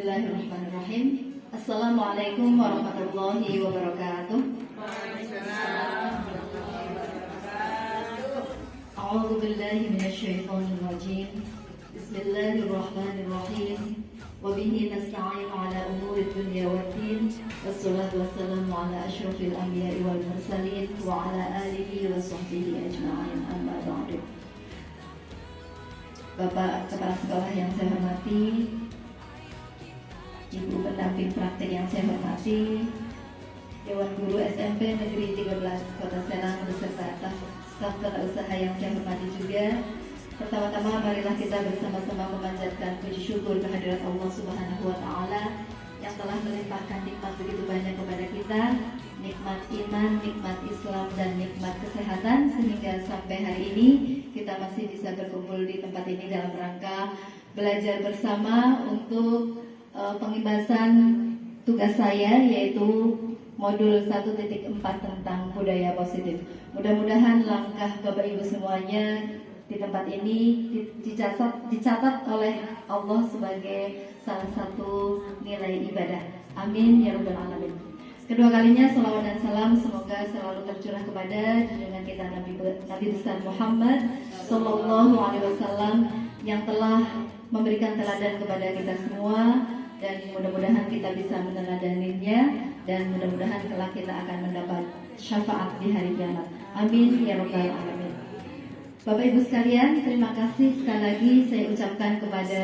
Bismillahirrahmanirrahim. Assalamualaikum warahmatullahi wabarakatuh. A'udzu billahi minasyaitonir rajim. Bismillahirrahmanirrahim. Wa bihi nasta'inu ala umurid dunya waddin. Wassalatu wassalamu ala asyrafil anbiya'i wal mursalin wa ala alihi wa sahbihi ajma'in. Amma ba'du. Bapak Kepala Sekolah yang saya hormati, Ibu pendamping praktek yang saya hormati, Dewan Guru SMP Negeri 13 Kota Serang beserta staf tata usaha yang saya hormati juga. Pertama-tama marilah kita bersama-sama memanjatkan puji syukur kehadirat Allah Subhanahu wa taala yang telah melimpahkan nikmat begitu banyak kepada kita, nikmat iman, nikmat Islam, dan nikmat kesehatan, sehingga sampai hari ini kita masih bisa berkumpul di tempat ini dalam rangka belajar bersama untuk pengibasan tugas saya, yaitu modul 1.4 tentang budaya positif. Mudah-mudahan langkah Bapak Ibu semuanya di tempat ini dicatat oleh Allah sebagai salah satu nilai ibadah. Amin ya rabbal alamin. Kedua kalinya salawat dan salam semoga selalu tercurah kepada junjungan kita Nabi besar Muhammad Sallallahu Alaihi Wasallam yang telah memberikan teladan kepada kita semua, dan mudah-mudahan kita bisa meneladaninya, dan mudah-mudahan kelak kita akan mendapat syafaat di hari kiamat. Amin ya rabbal alamin. Bapak Ibu sekalian, terima kasih sekali lagi saya ucapkan kepada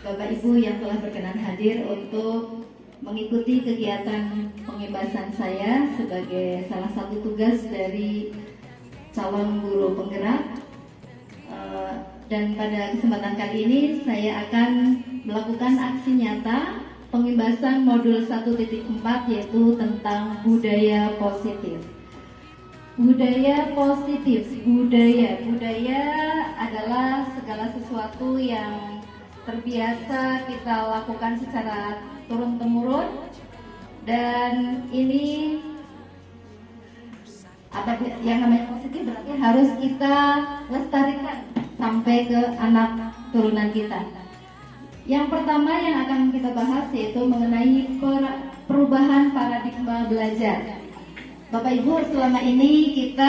Bapak Ibu yang telah berkenan hadir untuk mengikuti kegiatan pengibasan saya sebagai salah satu tugas dari calon guru penggerak. Dan pada kesempatan kali ini saya akan melakukan aksi nyata pengibasan modul 1.4, yaitu tentang budaya positif. Budaya positif, budaya adalah segala sesuatu yang terbiasa kita lakukan secara turun-temurun, dan ini apa yang namanya positif berarti harus kita lestarikan sampai ke anak turunan kita. Yang pertama yang akan kita bahas yaitu mengenai perubahan paradigma belajar. Bapak Ibu, selama ini kita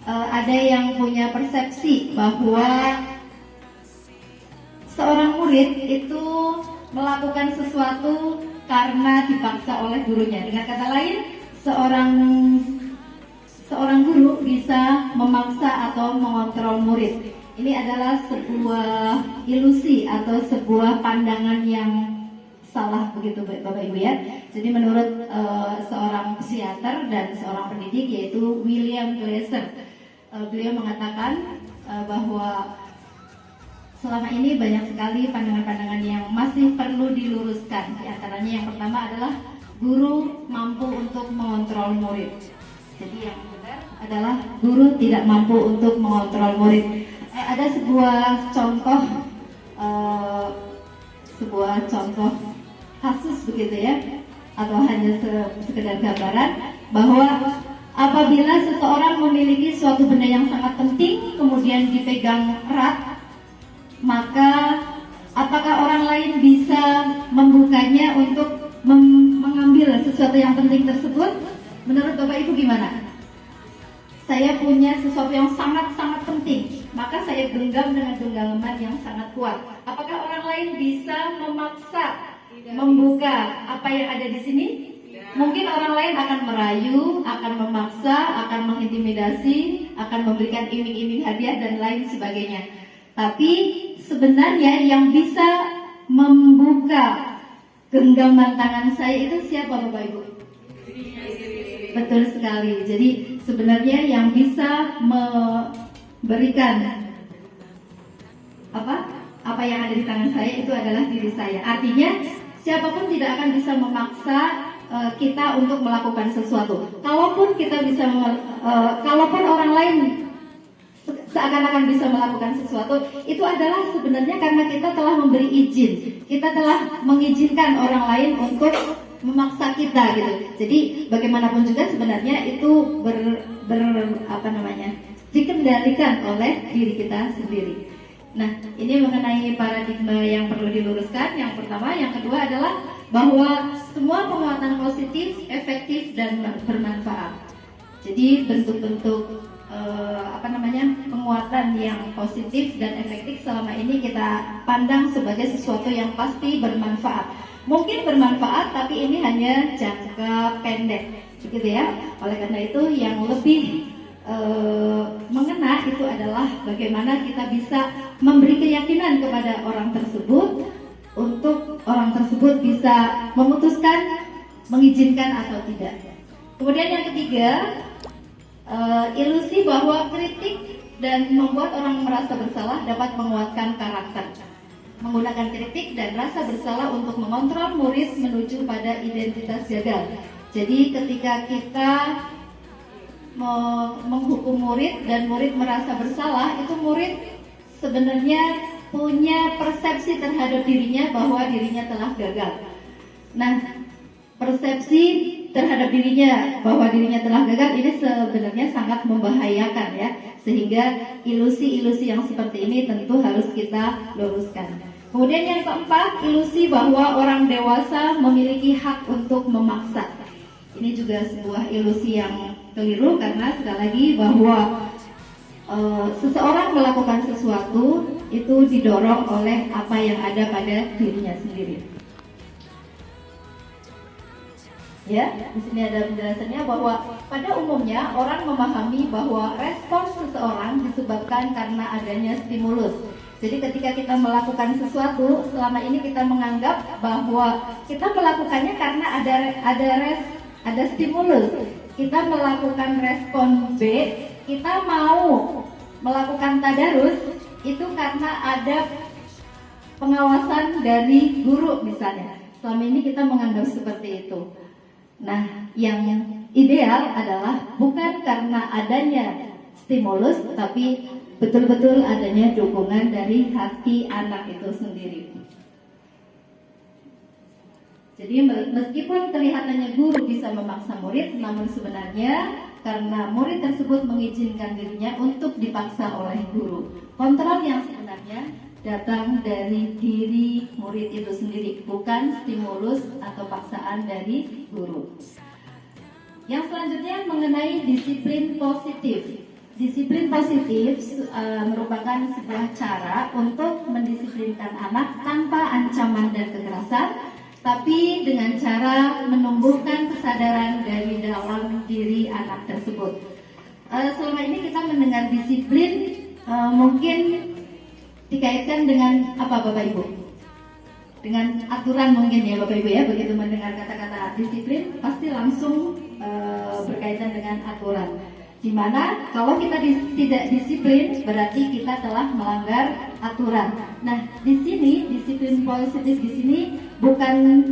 ada yang punya persepsi bahwa seorang murid itu melakukan sesuatu karena dipaksa oleh gurunya. Dengan kata lain, seorang guru bisa memaksa atau mengontrol murid. Ini adalah sebuah ilusi atau sebuah pandangan yang salah, begitu Bapak Ibu ya. Jadi menurut seorang psikiater dan seorang pendidik yaitu William Glasser, beliau mengatakan bahwa selama ini banyak sekali pandangan-pandangan yang masih perlu diluruskan. Di antaranya yang pertama adalah guru mampu untuk mengontrol murid. Jadi yang benar adalah guru tidak mampu untuk mengontrol murid. Ada sebuah contoh kasus begitu ya, atau hanya sekedar gambaran bahwa apabila seseorang memiliki suatu benda yang sangat penting kemudian dipegang erat, maka apakah orang lain bisa membukanya untuk mengambil sesuatu yang penting tersebut? Menurut Bapak Ibu gimana? Saya punya sesuatu yang sangat-sangat penting, maka saya genggam dengan genggaman yang sangat kuat. Apakah orang lain bisa memaksa membuka apa yang ada di sini? Mungkin orang lain akan merayu, akan memaksa, akan mengintimidasi, akan memberikan iming-iming hadiah dan lain sebagainya. Tapi sebenarnya yang bisa membuka genggaman tangan saya itu siapa Bapak Ibu? Betul sekali. Jadi sebenarnya yang bisa memberikan apa yang ada di tangan saya itu adalah diri saya. Artinya siapapun tidak akan bisa memaksa kita untuk melakukan sesuatu. Kalaupun kalaupun orang lain seakan-akan bisa melakukan sesuatu, itu adalah sebenarnya karena kita telah memberi izin, kita telah mengizinkan orang lain untuk memaksa kita gitu. Jadi bagaimanapun juga sebenarnya itu dikendalikan oleh diri kita sendiri. Nah, ini mengenai paradigma yang perlu diluruskan. Yang pertama, yang kedua adalah bahwa semua penguatan positif, efektif dan bermanfaat. Jadi bentuk-bentuk penguatan yang positif dan efektif selama ini kita pandang sebagai sesuatu yang pasti bermanfaat. Mungkin bermanfaat, tapi ini hanya jangka pendek, begitu ya. Oleh karena itu, yang lebih mengena itu adalah bagaimana kita bisa memberi keyakinan kepada orang tersebut untuk orang tersebut bisa memutuskan mengizinkan atau tidak. Kemudian yang ketiga, ilusi bahwa kritik dan membuat orang merasa bersalah dapat menguatkan karakter. Menggunakan kritik dan rasa bersalah untuk mengontrol murid menuju pada identitas gagal. Jadi ketika kita menghukum murid dan murid merasa bersalah, itu murid sebenarnya punya persepsi terhadap dirinya bahwa dirinya telah gagal. Nah, persepsi terhadap dirinya bahwa dirinya telah gagal ini sebenarnya sangat membahayakan ya, sehingga ilusi-ilusi yang seperti ini tentu harus kita luruskan. Kemudian yang keempat, ilusi bahwa orang dewasa memiliki hak untuk memaksa. Ini juga sebuah ilusi yang keliru, karena sekali lagi bahwa seseorang melakukan sesuatu itu didorong oleh apa yang ada pada dirinya sendiri. Ya, di sini ada penjelasannya bahwa pada umumnya orang memahami bahwa respon seseorang disebabkan karena adanya stimulus. Jadi ketika kita melakukan sesuatu, selama ini kita menganggap bahwa kita melakukannya karena ada stimulus. Kita melakukan respon B, kita mau melakukan tadarus itu karena ada pengawasan dari guru misalnya. Selama ini kita menganggap seperti itu. Nah, yang ideal adalah bukan karena adanya stimulus, tapi betul-betul adanya dukungan dari hati anak itu sendiri. Jadi meskipun kelihatannya guru bisa memaksa murid, namun sebenarnya karena murid tersebut mengizinkan dirinya untuk dipaksa oleh guru. Kontrol yang sebenarnya datang dari diri murid itu sendiri, bukan stimulus atau paksaan dari guru. Yang selanjutnya mengenai disiplin positif. Disiplin positif merupakan sebuah cara untuk mendisiplinkan anak tanpa ancaman dan kekerasan, tapi dengan cara menumbuhkan kesadaran dari dalam diri anak tersebut. Selama ini kita mendengar disiplin mungkin dikaitkan dengan apa Bapak Ibu? Dengan aturan mungkin ya Bapak Ibu ya. Begitu mendengar kata-kata disiplin pasti langsung berkaitan dengan aturan. Dimana kalau kita tidak disiplin berarti kita telah melanggar aturan. Nah, di sini disiplin positif di sini bukan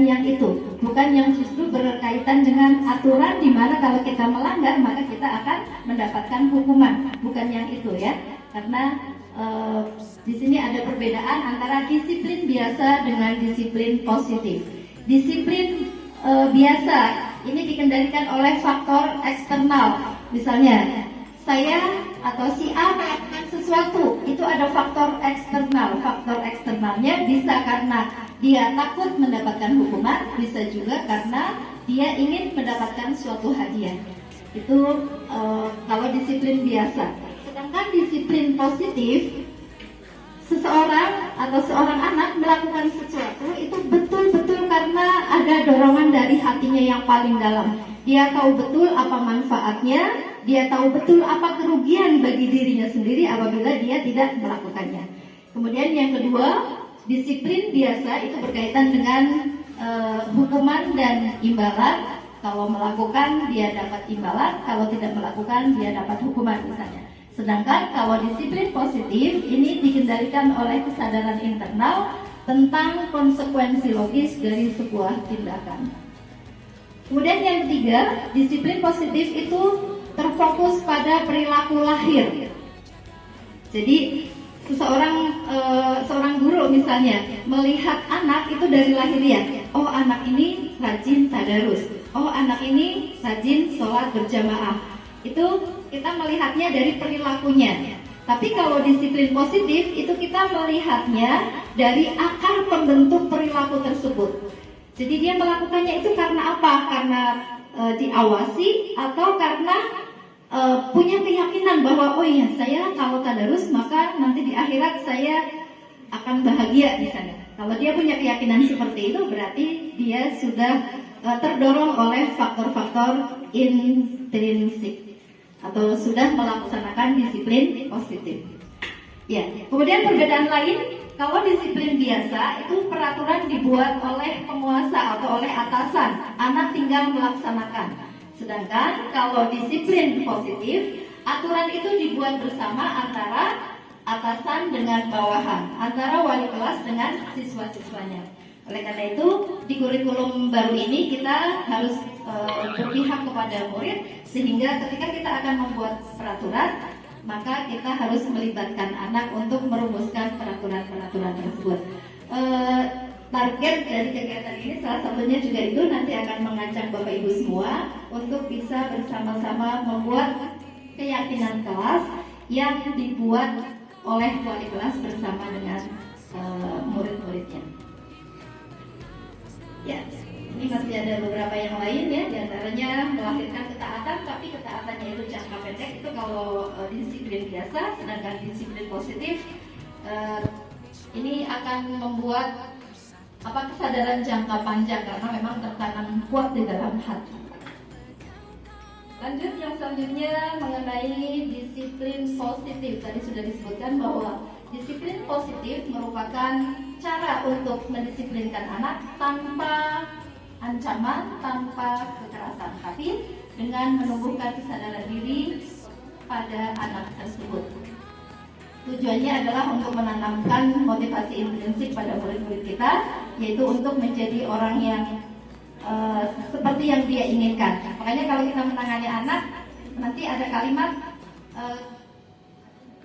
yang itu, bukan yang justru berkaitan dengan aturan, dimana kalau kita melanggar maka kita akan mendapatkan hukuman, bukan yang itu ya. Karena di sini ada perbedaan antara disiplin biasa dengan disiplin positif. Disiplin biasa ini dikendalikan oleh faktor eksternal. Misalnya, saya atau si A melakukan sesuatu, itu ada faktor eksternal. Faktor eksternalnya bisa karena dia takut mendapatkan hukuman, bisa juga karena dia ingin mendapatkan suatu hadiah. Itu kalau disiplin biasa. Sedangkan disiplin positif, seseorang atau seorang anak melakukan sesuatu itu betul-betul karena ada dorongan dari hatinya yang paling dalam. Dia tahu betul apa manfaatnya, dia tahu betul apa kerugian bagi dirinya sendiri apabila dia tidak melakukannya. Kemudian yang kedua, disiplin biasa itu berkaitan dengan hukuman dan imbalan. Kalau melakukan dia dapat imbalan, kalau tidak melakukan dia dapat hukuman misalnya. Sedangkan kalau disiplin positif ini dikendalikan oleh kesadaran internal tentang konsekuensi logis dari sebuah tindakan. Kemudian yang ketiga, disiplin positif itu terfokus pada perilaku lahir. Jadi seorang guru misalnya melihat anak itu dari lahiriah. Oh, anak ini rajin tadarus. Oh, anak ini rajin sholat berjamaah. Itu kita melihatnya dari perilakunya. Tapi kalau disiplin positif itu kita melihatnya dari akar pembentuk perilaku tersebut. Jadi dia melakukannya itu karena apa? Karena diawasi atau karena punya keyakinan bahwa oh iya saya kalau tadarus maka nanti di akhirat saya akan bahagia di sana. Kalau dia punya keyakinan seperti itu berarti dia sudah terdorong oleh faktor-faktor intrinsik atau sudah melaksanakan disiplin positif. Ya, kemudian perbedaan lain, kalau disiplin biasa itu peraturan dibuat oleh penguasa atau oleh atasan, anak tinggal melaksanakan. Sedangkan kalau disiplin positif, aturan itu dibuat bersama antara atasan dengan bawahan, antara wali kelas dengan siswa-siswanya. Oleh karena itu, di kurikulum baru ini kita harus berpihak kepada murid, sehingga ketika kita akan membuat peraturan, maka kita harus melibatkan anak untuk merumuskan peraturan-peraturan tersebut. Target dari kegiatan ini salah satunya juga itu nanti akan mengajak Bapak Ibu semua untuk bisa bersama-sama membuat keyakinan kelas yang dibuat oleh wali kelas bersama dengan murid-muridnya. Ya, ini masih ada beberapa yang lain ya, diantaranya melahirkan ketaatan, tapi ketaatannya itu jangka pendek itu kalau disiplin biasa, sedangkan disiplin positif ini akan membuat kesadaran jangka panjang karena memang tertanam kuat di dalam hati. Lanjut yang selanjutnya mengenai disiplin positif. Tadi sudah disebutkan bahwa disiplin positif merupakan cara untuk mendisiplinkan anak tanpa ancaman, tanpa kekerasan, tapi dengan menumbuhkan kesadaran diri pada anak tersebut. Tujuannya adalah untuk menanamkan motivasi intrinsik pada murid-murid kita, yaitu untuk menjadi orang yang seperti yang dia inginkan. Makanya kalau kita menangani anak, nanti ada kalimat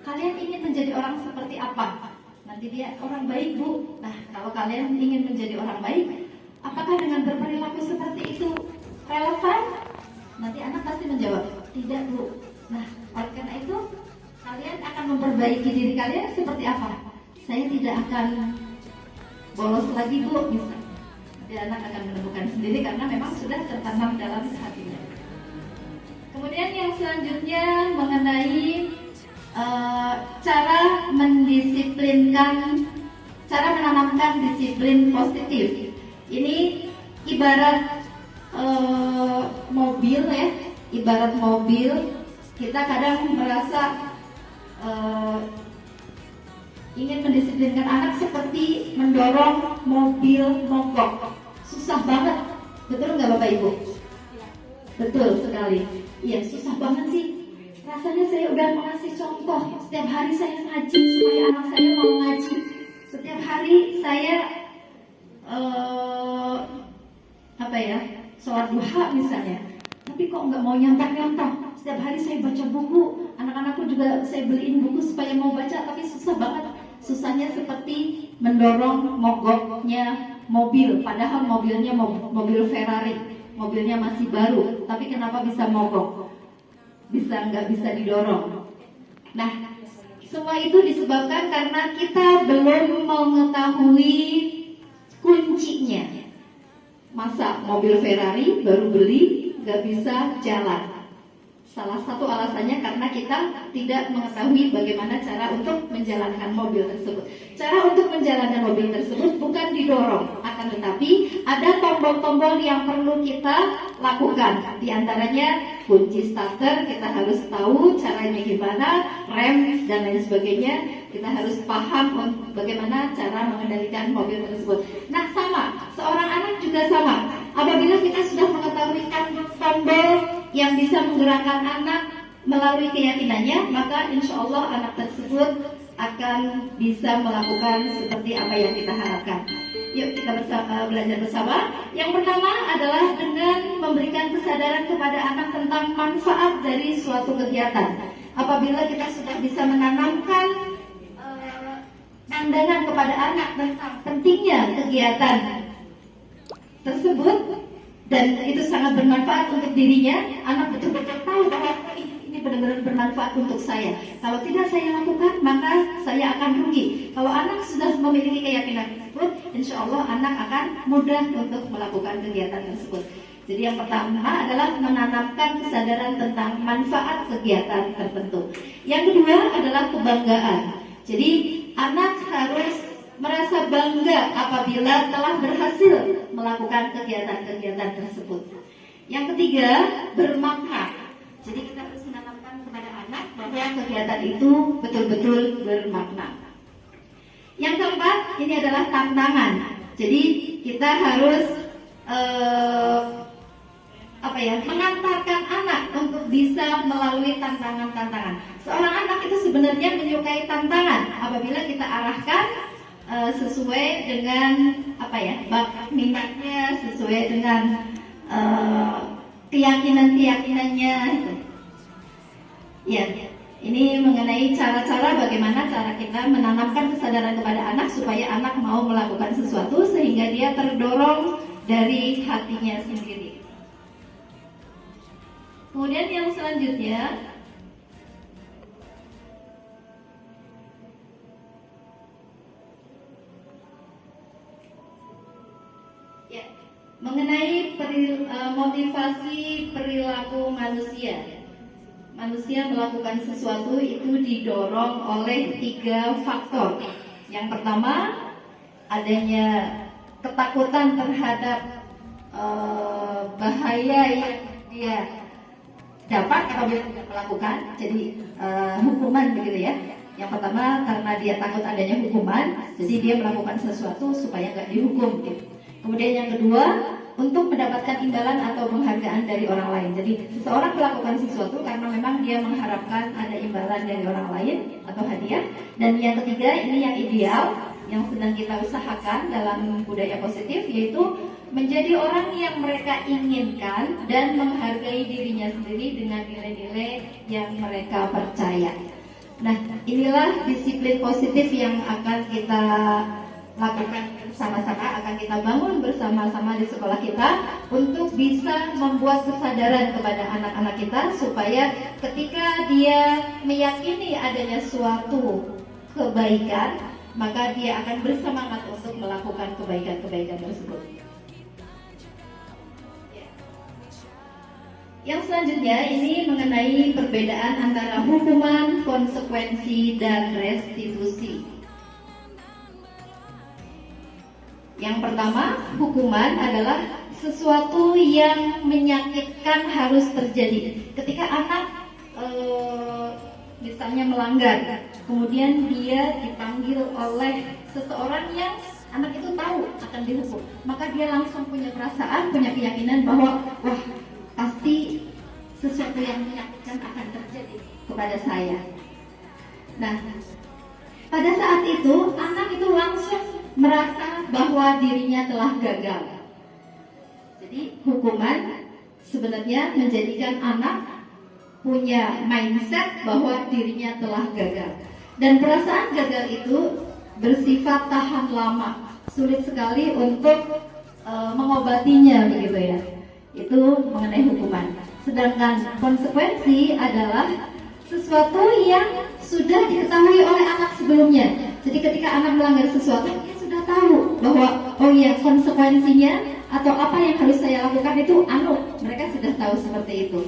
kalian ingin menjadi orang seperti apa? Nanti dia orang baik, Bu. Nah, kalau kalian ingin menjadi orang baik, apakah dengan berperilaku seperti itu relevan? Nanti anak pasti menjawab, tidak, Bu. Nah, oleh karena itu kalian akan memperbaiki diri kalian seperti apa? Saya tidak akan bolos lagi, Bu, misalnya. Nanti anak akan menemukan sendiri karena memang sudah tertanam dalam hatinya. Kemudian yang selanjutnya mengenai cara menanamkan disiplin positif. Ini ibarat mobil ya, ibarat mobil. Kita kadang merasa ingin mendisiplinkan anak seperti mendorong mobil mogok. Susah banget, betul nggak Bapak Ibu? Betul sekali. Iya, susah banget sih. Rasanya saya udah mengasih contoh. Setiap hari saya ngaji supaya anak saya mau ngaji. Setiap hari saya sholat duha misalnya. Tapi kok nggak mau nyontoh-nyontoh. Setiap hari saya baca buku. Anak-anakku juga saya beliin buku supaya mau baca. Tapi susah banget. Susahnya seperti mendorong mogoknya mobil. Padahal mobilnya mobil Ferrari. Mobilnya masih baru. Tapi kenapa bisa mogok? Nggak bisa didorong. Nah, semua itu disebabkan karena kita belum mengetahui kuncinya. Masa mobil Ferrari baru beli nggak bisa jalan? Salah satu alasannya karena kita tidak mengetahui bagaimana cara untuk menjalankan mobil tersebut. Cara untuk menjalankan mobil tersebut bukan didorong, akan tetapi ada tombol-tombol yang perlu kita lakukan. Di antaranya kunci starter, kita harus tahu caranya gimana, rem dan lain sebagainya. Kita harus paham bagaimana cara mengendalikan mobil tersebut. Nah, sama, seorang anak juga sama. Apabila kita sudah mengetahui tombol yang bisa menggerakkan anak melalui keyakinannya, maka insya Allah anak tersebut akan bisa melakukan seperti apa yang kita harapkan. Yuk kita belajar bersama. Yang pertama adalah dengan memberikan kesadaran kepada anak tentang manfaat dari suatu kegiatan. Apabila kita sudah bisa menanamkan pandangan kepada anak tentang pentingnya kegiatan tersebut, dan itu sangat bermanfaat untuk dirinya, anak betul-betul tahu bahwa ini ini benar-benar bermanfaat untuk saya. Kalau tidak saya lakukan, maka saya akan rugi. Kalau anak sudah memiliki keyakinan tersebut, insya Allah anak akan mudah untuk melakukan kegiatan tersebut. Jadi yang pertama adalah menanamkan kesadaran tentang manfaat kegiatan tertentu. Yang kedua adalah kebanggaan. Jadi anak harus merasa bangga apabila telah berhasil melakukan kegiatan-kegiatan tersebut. Yang ketiga, bermakna. Jadi kita harus menanamkan kepada anak bahwa kegiatan itu betul-betul bermakna. Yang keempat, ini adalah tantangan. Jadi kita harus mengantarkan anak untuk bisa melalui tantangan-tantangan. Seorang anak itu sebenarnya menyukai tantangan apabila kita arahkan sesuai dengan bakat minatnya, sesuai dengan keyakinan-keyakinannya. Ya, ini mengenai cara-cara bagaimana cara kita menanamkan kesadaran kepada anak supaya anak mau melakukan sesuatu sehingga dia terdorong dari hatinya sendiri. Kemudian yang selanjutnya, ya, mengenai motivasi perilaku manusia. Manusia melakukan sesuatu itu didorong oleh 3 faktor. Yang pertama, adanya ketakutan terhadap bahaya yang dia dapat apabila tidak melakukan, jadi hukuman begitu ya. Yang pertama karena dia takut adanya hukuman, jadi dia melakukan sesuatu supaya nggak dihukum gitu. Kemudian yang kedua, untuk mendapatkan imbalan atau penghargaan dari orang lain. Jadi seseorang melakukan sesuatu karena memang dia mengharapkan ada imbalan dari orang lain atau hadiah. Dan yang ketiga, ini yang ideal, yang sedang kita usahakan dalam budaya positif, yaitu menjadi orang yang mereka inginkan dan menghargai dirinya sendiri dengan nilai-nilai yang mereka percaya. Nah, inilah disiplin positif yang akan kita lakukan bersama-sama, akan kita bangun bersama-sama di sekolah kita untuk bisa membuat kesadaran kepada anak-anak kita supaya ketika dia meyakini adanya suatu kebaikan, maka dia akan bersemangat untuk melakukan kebaikan-kebaikan tersebut. Yang selanjutnya ini mengenai perbedaan antara hukuman, konsekuensi, dan restitusi. Yang pertama, hukuman adalah sesuatu yang menyakitkan harus terjadi. Ketika anak misalnya melanggar, kemudian dia dipanggil oleh seseorang yang anak itu tahu akan dihukum, maka dia langsung punya perasaan, punya keyakinan bahwa wah, pasti sesuatu yang menyakitkan akan terjadi kepada saya. Nah, pada saat itu anak itu langsung merasa bahwa dirinya telah gagal. Jadi hukuman sebenarnya menjadikan anak punya mindset bahwa dirinya telah gagal. Dan perasaan gagal itu bersifat tahan lama, sulit sekali untuk mengobatinya begitu ya. Itu mengenai hukuman. Sedangkan konsekuensi adalah sesuatu yang sudah diketahui oleh anak sebelumnya. Jadi ketika anak melanggar sesuatu, dia sudah tahu bahwa oh ya, konsekuensinya atau apa yang harus saya lakukan itu mereka sudah tahu seperti itu.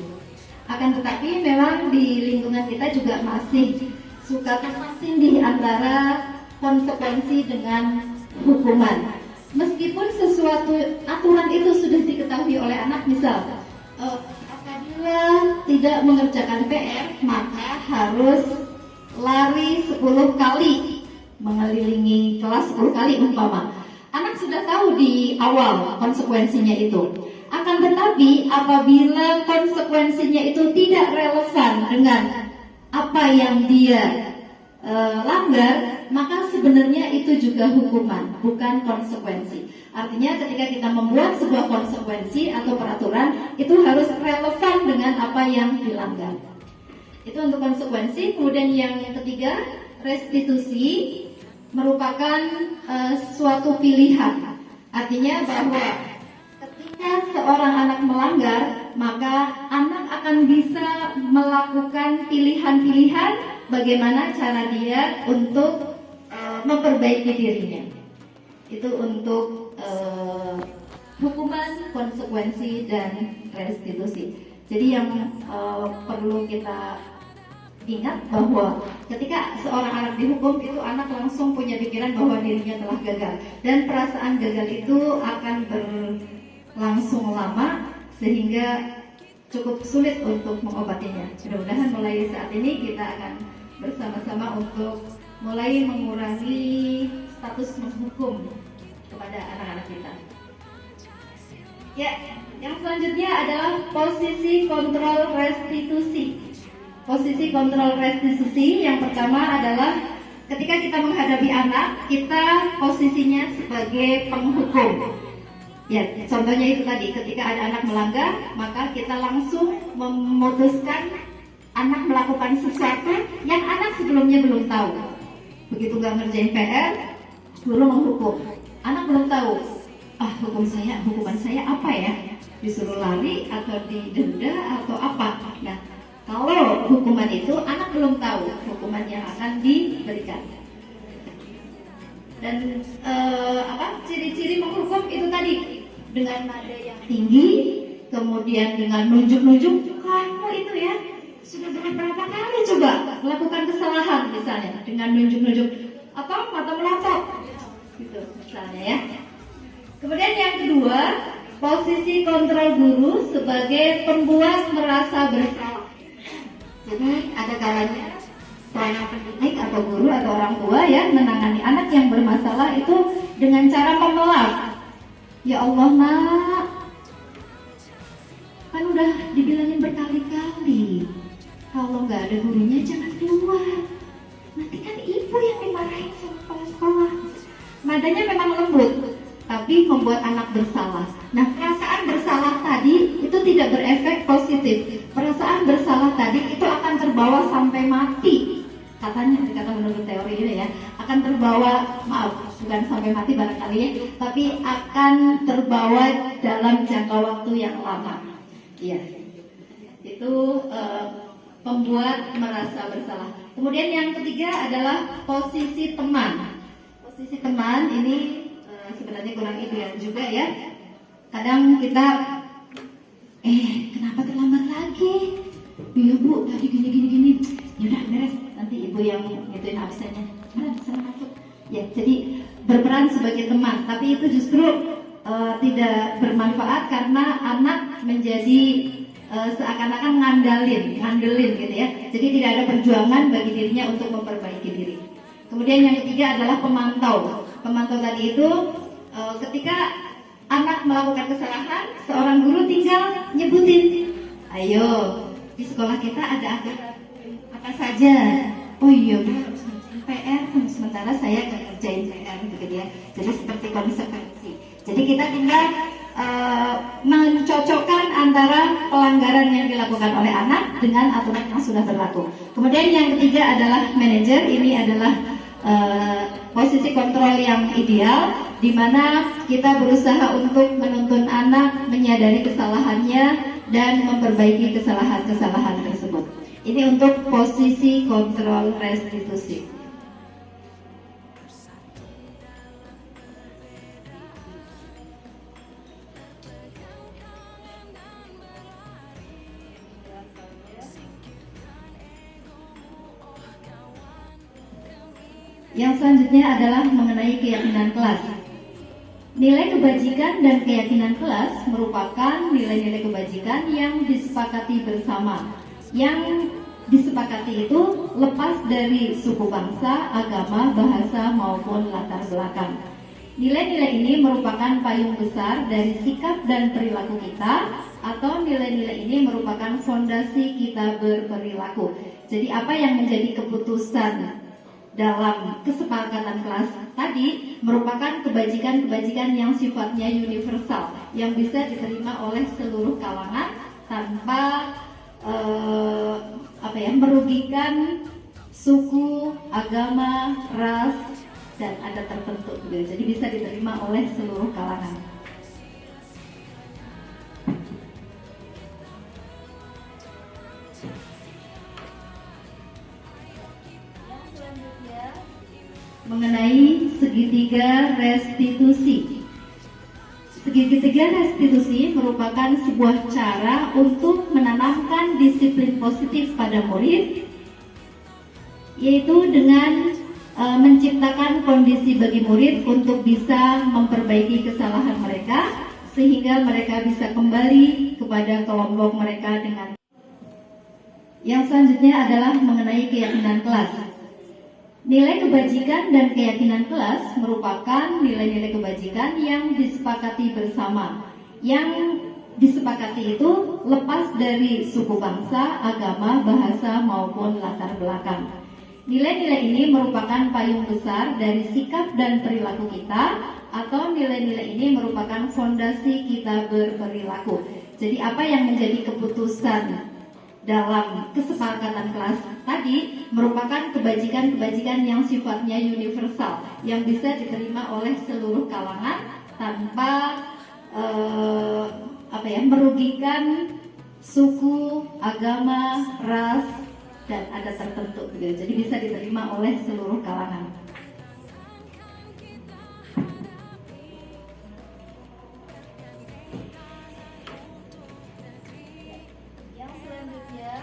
Akan tetapi memang di lingkungan kita juga masih suka terpasing antara konsekuensi dengan hukuman. Meskipun sesuatu aturan itu sudah diketahui oleh anak, misal apabila tidak mengerjakan PR maka harus lari 10 kali, mengelilingi kelas 10 kali umpama. Anak sudah tahu di awal konsekuensinya itu. Akan tetapi apabila konsekuensinya itu tidak relevan dengan apa yang dia langgar, maka sebenarnya itu juga hukuman, bukan konsekuensi. Artinya ketika kita membuat sebuah konsekuensi atau peraturan, itu harus relevan dengan apa yang dilanggar. Itu untuk konsekuensi. Kemudian yang ketiga, restitusi merupakan suatu pilihan. Artinya bahwa ketika seorang anak melanggar, maka anak akan bisa melakukan pilihan-pilihan bagaimana cara dia untuk memperbaiki dirinya. Itu untuk hukuman, konsekuensi, dan restitusi. Jadi yang perlu kita ingat bahwa ketika seorang anak dihukum, itu anak langsung punya pikiran bahwa dirinya telah gagal, dan perasaan gagal itu akan berlangsung lama sehingga cukup sulit untuk mengobatinya. Mudah-mudahan mulai saat ini kita akan bersama-sama untuk mulai mengurangi status menghukum kepada anak-anak kita. Ya, yang selanjutnya adalah posisi kontrol restitusi. Posisi kontrol restitusi yang pertama adalah ketika kita menghadapi anak, kita posisinya sebagai penghukum. Ya, contohnya itu tadi, ketika ada anak melanggar, maka kita langsung memutuskan anak melakukan sesuatu yang anak sebelumnya belum tahu. Begitu nggak ngerjain PR, dulu menghukum. Anak belum tahu, hukuman saya apa ya? Disuruh lari atau didenda atau apa? Nah, kalau hukuman itu anak belum tahu hukuman yang akan diberikan. Dan ciri-ciri menghukum itu tadi, dengan nada yang tinggi, kemudian dengan nunjuk-nunjuk, kamu itu ya sudah berapa kali coba melakukan kesalahan, misalnya dengan nunjuk-nunjuk atau mata melotot gitu misalnya ya. Kemudian yang kedua, posisi kontrol guru sebagai pembuat merasa bersalah. Jadi ada kalanya seorang pendidik atau guru atau orang tua ya menangani anak yang bermasalah itu dengan cara memelas. Ya Allah nak, kan udah dibilangin berkali-kali kalau nggak ada gurunya jangan keluar. Nanti kan ibu yang dimarahin sama kepala sekolah. Nadanya memang lembut, tapi membuat anak bersalah. Nah, perasaan bersalah tadi itu tidak berefek positif. Perasaan bersalah tadi itu akan terbawa sampai mati. Katanya, dikata menurut teori ini ya, akan terbawa, bukan sampai mati barangkali ya, tapi akan terbawa dalam jangka waktu yang lama. Iya, itu membuat merasa bersalah. Kemudian yang ketiga adalah posisi teman. Posisi teman ini sebenarnya kurang ideal juga ya. Kadang kita kenapa terlambat lagi? Iya bu, tadi gini. Yaudah beres, nanti ibu yang ngituin absennya. Sana masuk. Ya, jadi berperan sebagai teman, tapi itu justru tidak bermanfaat karena anak menjadi seakan-akan ngandelin gitu ya. Jadi tidak ada perjuangan bagi dirinya untuk memperbaiki diri. Kemudian yang ketiga adalah pemantau. Pemantau tadi itu ketika anak melakukan kesalahan, seorang guru tinggal nyebutin, ayo di sekolah kita ada apa saja. Oh iya bu, PR, sementara saya ngerjain PR gitu ya. Jadi seperti konsekuensi. Jadi kita tinggal mencocokkan antara pelanggaran yang dilakukan oleh anak dengan aturan yang sudah berlaku. Kemudian yang ketiga adalah manajer. Ini adalah posisi kontrol yang ideal, di mana kita berusaha untuk menuntun anak menyadari kesalahannya dan memperbaiki kesalahan-kesalahan tersebut. Ini untuk posisi kontrol restitusi. Yang selanjutnya adalah mengenai keyakinan kelas. Nilai kebajikan dan keyakinan kelas merupakan nilai-nilai kebajikan yang disepakati bersama. Yang disepakati itu lepas dari suku bangsa, agama, bahasa, maupun latar belakang. Nilai-nilai ini merupakan payung besar dari sikap dan perilaku kita, atau nilai-nilai ini merupakan fondasi kita berperilaku. Jadi apa yang menjadi keputusan dalam kesepakatan kelas tadi merupakan kebajikan-kebajikan yang sifatnya universal, yang bisa diterima oleh seluruh kalangan tanpa merugikan suku, agama, ras, dan adat tertentu. Jadi bisa diterima oleh seluruh kalangan. restitusi. Segitiga restitusi merupakan sebuah cara untuk menanamkan disiplin positif pada murid, yaitu dengan menciptakan kondisi bagi murid untuk bisa memperbaiki kesalahan mereka sehingga mereka bisa kembali kepada kelompok mereka dengan. Yang selanjutnya adalah mengenai keyakinan kelas. Nilai kebajikan dan keyakinan kelas merupakan nilai-nilai kebajikan yang disepakati bersama. Yang disepakati itu lepas dari suku bangsa, agama, bahasa maupun latar belakang. Nilai-nilai ini merupakan payung besar dari sikap dan perilaku kita, atau nilai-nilai ini merupakan fondasi kita berperilaku. Jadi apa yang menjadi keputusan dalam kesepakatan kelas tadi merupakan kebajikan-kebajikan yang sifatnya universal, yang bisa diterima oleh seluruh kalangan tanpa merugikan suku, agama, ras, dan adat tertentu, gitu. Jadi bisa diterima oleh seluruh kalangan. Yang selanjutnya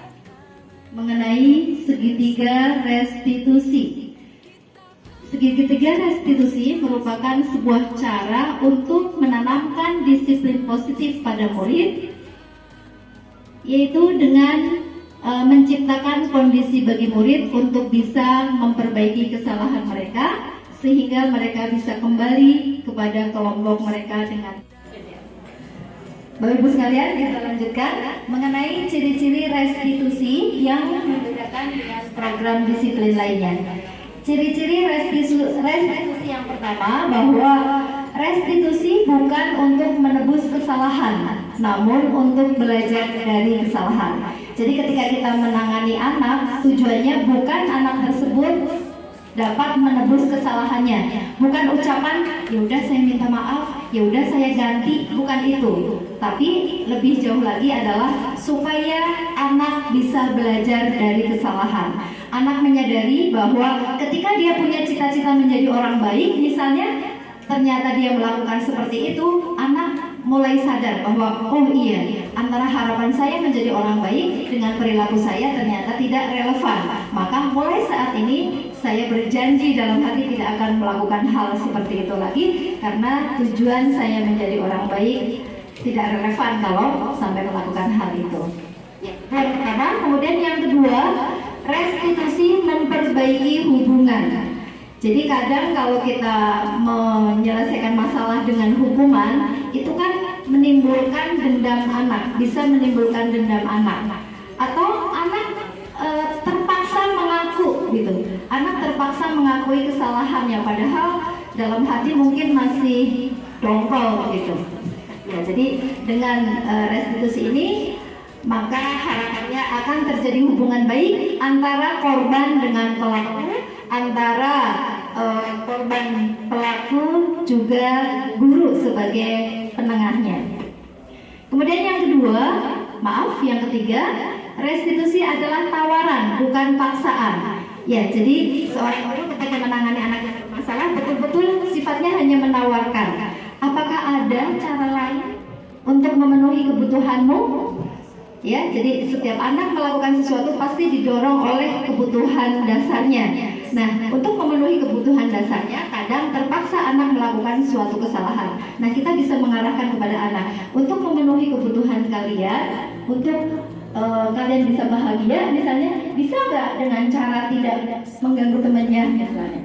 mengenai segitiga restitusi. Segitiga restitusi merupakan sebuah cara untuk menanamkan disiplin positif pada murid, yaitu dengan menciptakan kondisi bagi murid untuk bisa memperbaiki kesalahan mereka sehingga mereka bisa kembali kepada kelompok mereka dengan. Bapak Ibu sekalian, kita lanjutkan mengenai ciri-ciri restitusi yang membedakan dengan program disiplin lainnya. Ciri-ciri restitusi yang pertama, bahwa restitusi bukan untuk menebus kesalahan, namun untuk belajar dari kesalahan. Jadi ketika kita menangani anak, tujuannya bukan anak tersebut dapat menebus kesalahannya, bukan ucapan ya udah saya minta maaf, ya udah saya ganti, bukan itu. Tapi lebih jauh lagi adalah supaya anak bisa belajar dari kesalahan. Anak menyadari bahwa ketika dia punya cita-cita menjadi orang baik, misalnya ternyata dia melakukan seperti itu, anak mulai sadar bahwa oh iya, antara harapan saya menjadi orang baik dengan perilaku saya ternyata tidak relevan. Maka mulai saat ini saya berjanji dalam hati tidak akan melakukan hal seperti itu lagi, karena tujuan saya menjadi orang baik tidak relevan kalau sampai melakukan hal itu. Yang pertama. Kemudian yang kedua, restitusi memperbaiki hubungan. Jadi kadang kalau kita menyelesaikan masalah dengan hukuman, itu kan menimbulkan dendam anak, bisa menimbulkan dendam anak. Atau anak terpaksa mengaku gitu. Anak terpaksa mengakui kesalahannya padahal dalam hati mungkin masih dongkol gitu. Ya, jadi dengan restitusi ini maka harapannya akan terjadi hubungan baik antara korban dengan pelaku, antara korban pelaku juga guru sebagai penengahnya. Kemudian yang ketiga, restitusi adalah tawaran, bukan paksaan. Ya, jadi seorang guru ketika menangani anak yang bermasalah betul-betul sifatnya hanya menawarkan. Apakah ada cara lain untuk memenuhi kebutuhanmu? Ya, jadi setiap anak melakukan sesuatu pasti didorong oleh kebutuhan dasarnya. Nah, untuk memenuhi kebutuhan dasarnya, kadang terpaksa anak melakukan suatu kesalahan. Nah, kita bisa mengarahkan kepada anak untuk memenuhi kebutuhan kalian, untuk kalian bisa bahagia, misalnya bisa nggak dengan cara tidak mengganggu temannya, misalnya.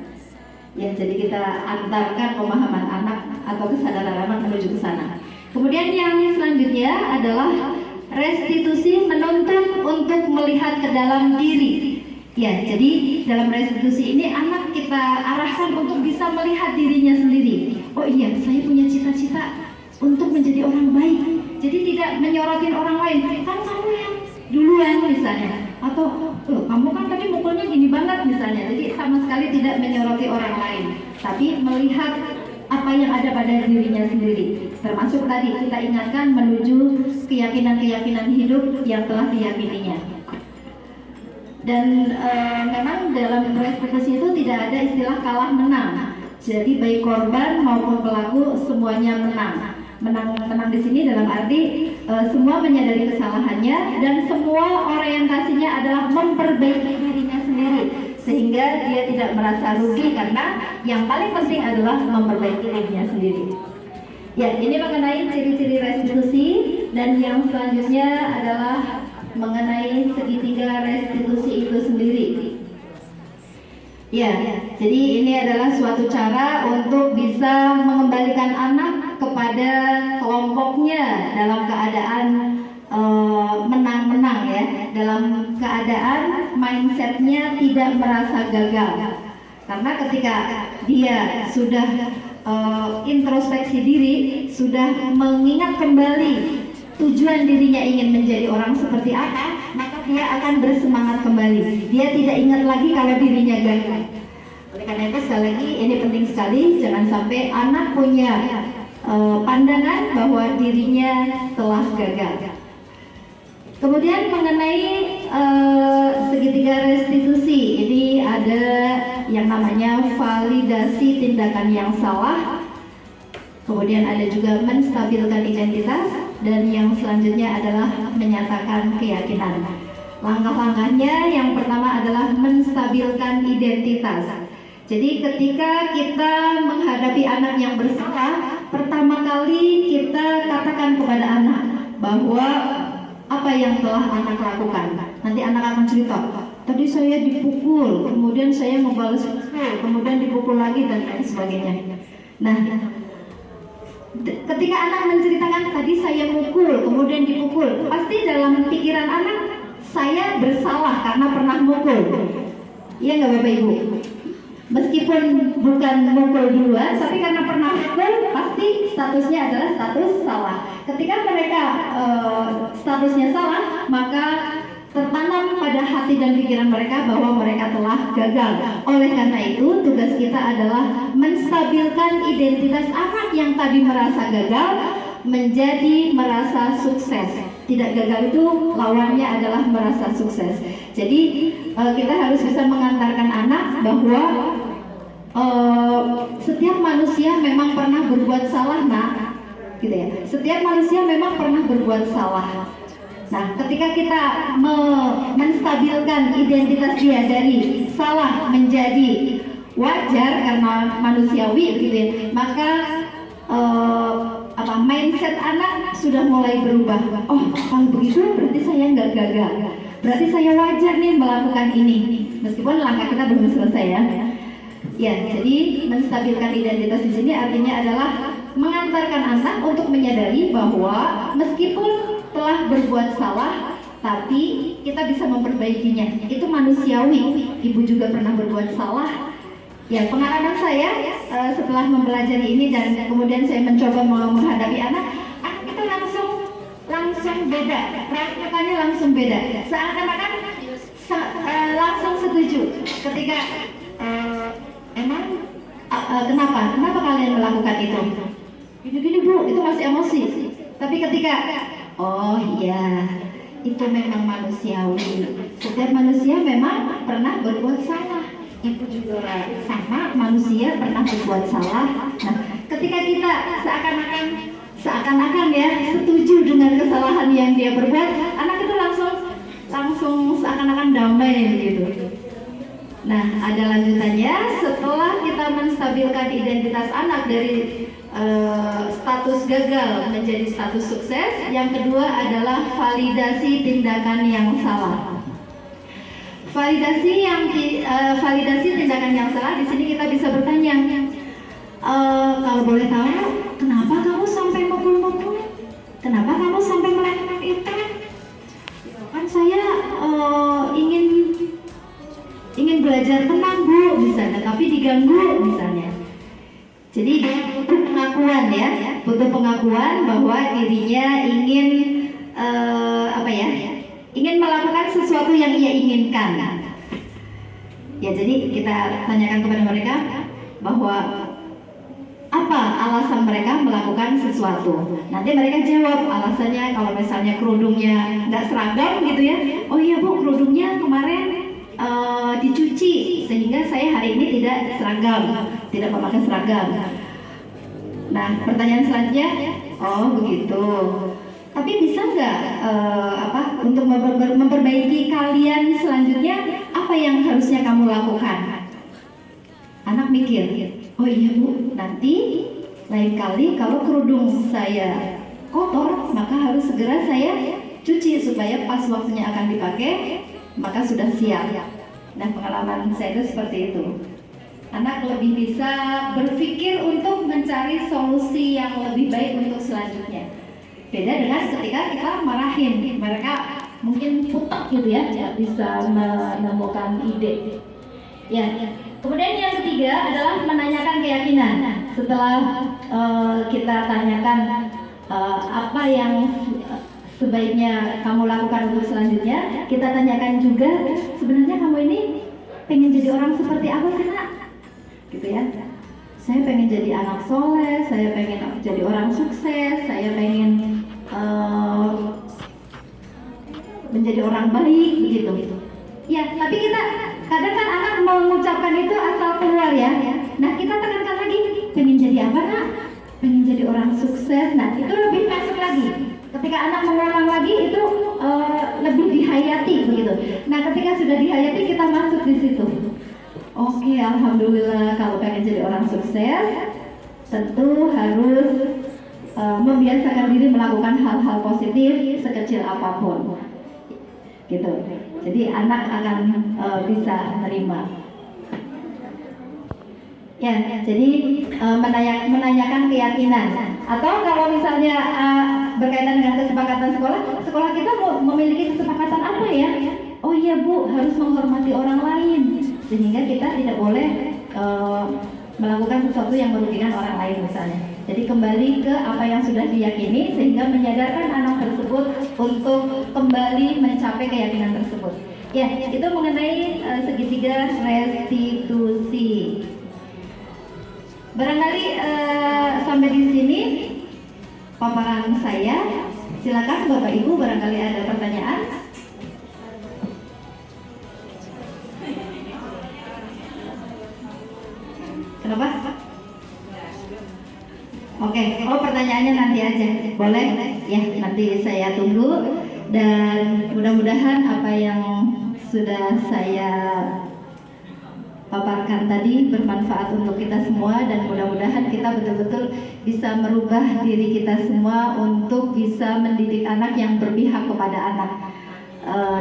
Ya, jadi kita antarkan pemahaman anak atau kesadaran anak menuju ke sana. Kemudian yang selanjutnya adalah restitusi menuntut untuk melihat ke dalam diri. Ya, jadi dalam restitusi ini anak kita arahkan untuk bisa melihat dirinya sendiri. Oh iya, saya punya cita-cita untuk menjadi orang baik. Jadi tidak menyorotin orang lain. Kan kamu yang duluan misalnya. Atau kamu kan tadi mukulnya gini banget misalnya. Jadi sama sekali tidak menyoroti orang lain, tapi melihat apa yang ada pada dirinya sendiri. Termasuk tadi kita ingatkan menuju keyakinan-keyakinan hidup yang telah diyakininya. Dan memang dalam restitusi itu tidak ada istilah kalah menang. Jadi baik korban maupun pelaku semuanya menang. Menang di sini dalam arti semua menyadari kesalahannya dan semua orientasinya adalah memperbaiki dirinya sendiri, sehingga dia tidak merasa rugi karena yang paling penting adalah memperbaiki dirinya sendiri. Ya, ini mengenai ciri-ciri restitusi, dan yang selanjutnya adalah mengenai segitiga restitusi itu sendiri. Ya, jadi ini adalah suatu cara untuk bisa mengembalikan anak kepada kelompoknya dalam keadaan menang-menang ya, dalam keadaan mindsetnya tidak merasa gagal. Karena ketika dia sudah introspeksi diri, sudah mengingat kembali tujuan dirinya ingin menjadi orang seperti apa, maka dia akan bersemangat kembali. Dia tidak ingat lagi kalau dirinya gagal. Oleh karena itu sekali lagi ini penting sekali, jangan sampai anak punya pandangan bahwa dirinya telah gagal. Kemudian mengenai segitiga restitusi, ini ada yang namanya validasi tindakan yang salah. Kemudian ada juga menstabilkan identitas, dan yang selanjutnya adalah menyatakan keyakinan. Langkah-langkahnya yang pertama adalah menstabilkan identitas. Jadi ketika kita menghadapi anak yang bersalah, pertama kali kita katakan kepada anak bahwa apa yang telah anak lakukan. Nanti anak akan cerita, tadi saya dipukul, kemudian saya membalas pukul, kemudian dipukul lagi, dan lain sebagainya. Nah, ketika anak menceritakan tadi saya mukul, kemudian dipukul, pasti dalam pikiran anak, saya bersalah karena pernah mukul. Iya nggak Bapak Ibu? Meskipun bukan mukul duluan, tapi karena pernah mukul, pasti statusnya adalah status salah. Ketika mereka statusnya salah, maka tertanam pada hati dan pikiran mereka bahwa mereka telah gagal. Oleh karena itu, tugas kita adalah menstabilkan identitas anak yang tadi merasa gagal menjadi merasa sukses. Tidak gagal itu lawannya adalah merasa sukses. Jadi kita harus bisa mengantarkan anak bahwa setiap manusia memang pernah berbuat salah, nak, gitu ya. Setiap manusia memang pernah berbuat salah. Nah, ketika kita menstabilkan identitas dia dari salah menjadi wajar karena manusiawi, gitu ya, maka mindset anak sudah mulai berubah. Oh, kalau begitu berarti saya nggak gagal, berarti saya wajar nih melakukan ini, meskipun langkah kita belum selesai ya. Ya, jadi menstabilkan identitas di sini artinya adalah mengantarkan anak untuk menyadari bahwa meskipun telah berbuat salah, tapi kita bisa memperbaikinya. Itu manusiawi. Ibu juga pernah berbuat salah. Ya, pengalaman saya setelah mempelajari ini dan kemudian saya mencoba menghadapi anak itu langsung beda. Praktikannya langsung beda. Seakan-akan langsung setuju. Ketika emang kenapa kalian melakukan itu? Gini-gini Bu, itu masih emosi. Tapi ketika oh iya, itu memang manusiawi. Setiap manusia memang pernah berbuat salah. Ibu juga sama, manusia pernah berbuat salah. Nah, ketika kita seakan-akan ya setuju dengan kesalahan yang dia berbuat, anak itu langsung seakan-akan damai begitu. Nah, ada lanjutannya. Setelah kita menstabilkan identitas anak dari status gagal menjadi status sukses, yang kedua adalah validasi tindakan yang salah. Validasi tindakan yang salah, di sini kita bisa bertanya, kalau boleh tahu, kenapa kamu sampai mukul-mukul? Kenapa kamu sampai melakukan itu? Kan saya ingin belajar tenang Bu, misalnya, tapi diganggu misalnya. Jadi dia butuh pengakuan ya, butuh pengakuan bahwa dirinya ingin ingin melakukan sesuatu yang ia inginkan. Ya, jadi kita tanyakan kepada mereka bahwa apa alasan mereka melakukan sesuatu. Nanti mereka jawab alasannya, kalau misalnya kerudungnya nggak seragam gitu ya. Oh iya Bu, kerudungnya kemarin dicuci sehingga saya hari ini tidak seragam, tidak memakai seragam. Nah, pertanyaan selanjutnya, oh begitu. Tapi bisa nggak untuk memperbaiki kalian selanjutnya, apa yang harusnya kamu lakukan? Anak mikir, oh iya Bu, nanti lain kali kalau kerudung saya kotor, maka harus segera saya cuci supaya pas waktunya akan dipakai, maka sudah siap. Nah, pengalaman saya itu seperti itu. Anak lebih bisa berpikir untuk mencari solusi yang lebih baik untuk selanjutnya. Beda dengan ketika kita marahin, mereka mungkin putar gitu ya, tidak bisa menemukan ide. Ya. Kemudian yang ketiga adalah menanyakan keyakinan. Setelah kita tanyakan apa yang sebaiknya kamu lakukan untuk selanjutnya, kita tanyakan juga sebenarnya kamu ini pengen jadi orang seperti apa sih nak? Gitu ya. Saya pengen jadi anak soleh, saya pengen jadi orang sukses, saya pengen menjadi orang baik begitu. Ya, tapi kita kadang kan anak mengucapkan itu asal keluar ya. Nah, kita tekankan lagi, pengen jadi apa nak? Pengen jadi orang sukses. Nah, itu lebih masuk lagi. Ketika anak mengulang lagi itu lebih dihayati begitu. Nah, ketika sudah dihayati kita masuk di situ. Oke, alhamdulillah kalau pengen jadi orang sukses, tentu harus membiasakan diri melakukan hal-hal positif sekecil apapun. Gitu. Jadi anak akan bisa menerima. Ya, jadi menanyakan keyakinan. Atau kalau misalnya berkaitan dengan kesepakatan sekolah kita memiliki kesepakatan apa ya? Oh iya Bu, harus menghormati orang lain. Sehingga kita tidak boleh melakukan sesuatu yang merugikan orang lain misalnya. Jadi kembali ke apa yang sudah diyakini sehingga menyadarkan anak tersebut untuk kembali mencapai keyakinan tersebut. Ya, itu mengenai segitiga restitusi. Barangkali sampai di sini paparan saya. Silakan Bapak Ibu, barangkali ada pertanyaan. Kenapa? Oke, pertanyaannya nanti aja, boleh? Ya, nanti saya tunggu. Dan mudah-mudahan apa yang sudah saya paparkan tadi bermanfaat untuk kita semua, dan mudah-mudahan kita betul-betul bisa merubah diri kita semua untuk bisa mendidik anak yang berpihak kepada anak.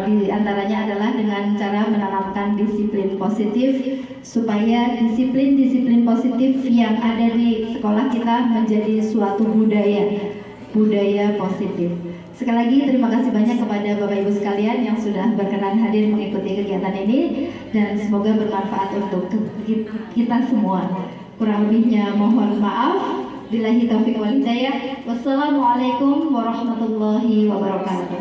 Di antaranya adalah dengan cara menanamkan disiplin positif, supaya disiplin positif yang ada di sekolah kita menjadi suatu budaya positif. Sekali lagi terima kasih banyak kepada Bapak Ibu sekalian yang sudah berkenan hadir mengikuti kegiatan ini, dan semoga bermanfaat untuk kita semua. Kurang lebihnya mohon maaf. Billahi taufiq wal hidayah. Wassalamualaikum warahmatullahi wabarakatuh.